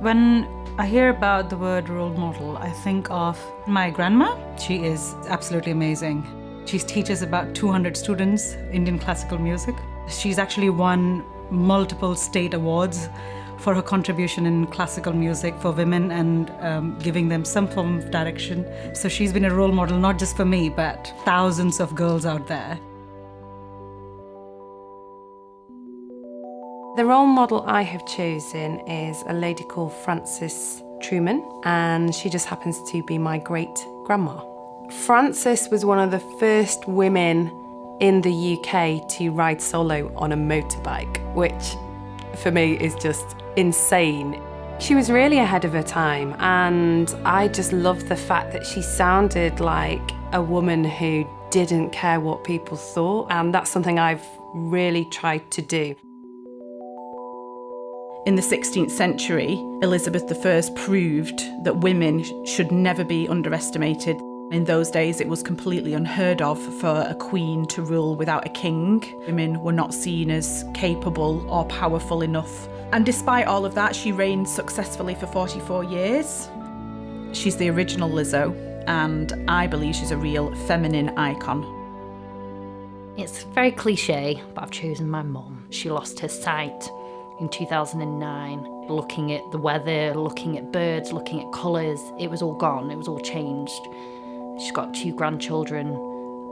When I hear about the word role model, I think of my grandma. She is absolutely amazing. She teaches about 200 students Indian classical music. She's actually won multiple state awards for her contribution in classical music for women and giving them some form of direction. So she's been a role model not just for me, but thousands of girls out there. The role model I have chosen is a lady called Frances Truman, and she just happens to be my great-grandma. Frances was one of the first women in the UK to ride solo on a motorbike, which for me is just insane. She was really ahead of her time, and I just loved the fact that she sounded like a woman who didn't care what people thought, and that's something I've really tried to do. In the 16th century, Elizabeth I proved that women should never be underestimated. In those days, it was completely unheard of for a queen to rule without a king. Women were not seen as capable or powerful enough. And despite all of that, she reigned successfully for 44 years. She's the original Lizzo, and I believe she's a real feminine icon. It's very cliche, but I've chosen my mum. She lost her sight in 2009, looking at the weather, looking at birds, looking at colours. It was all gone, it was all changed. She's got 2 grandchildren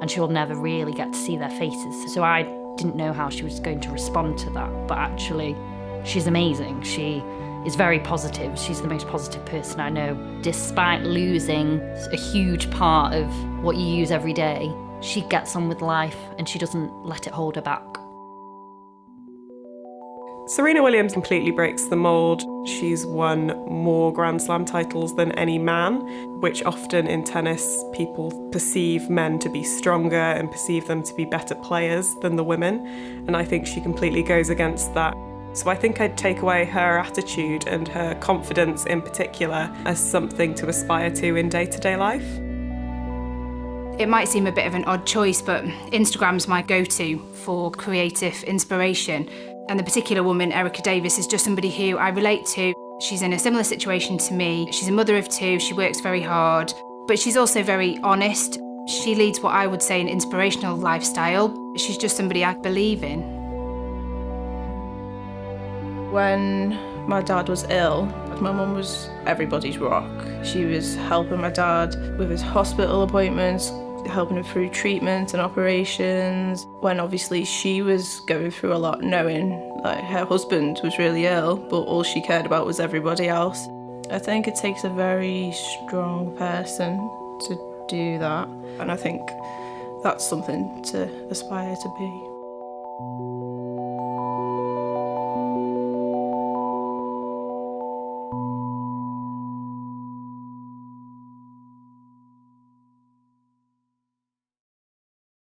and she'll never really get to see their faces. So I didn't know how she was going to respond to that, but actually she's amazing. She is very positive. She's the most positive person I know. Despite losing a huge part of what you use every day, she gets on with life and she doesn't let it hold her back. Serena Williams completely breaks the mould. She's won more Grand Slam titles than any man, which often in tennis people perceive men to be stronger and perceive them to be better players than the women, and I think she completely goes against that. So I think I'd take away her attitude and her confidence in particular as something to aspire to in day-to-day life. It might seem a bit of an odd choice, but Instagram's my go-to for creative inspiration. And the particular woman, Erica Davis, is just somebody who I relate to. She's in a similar situation to me. She's a mother of 2, she works very hard, but she's also very honest. She leads what I would say an inspirational lifestyle. She's just somebody I believe in. When my dad was ill, my mum was everybody's rock. She was helping my dad with his hospital appointments, helping him through treatment and operations, when obviously she was going through a lot, knowing like her husband was really ill, but all she cared about was everybody else. I think it takes a very strong person to do that, and I think that's something to aspire to be.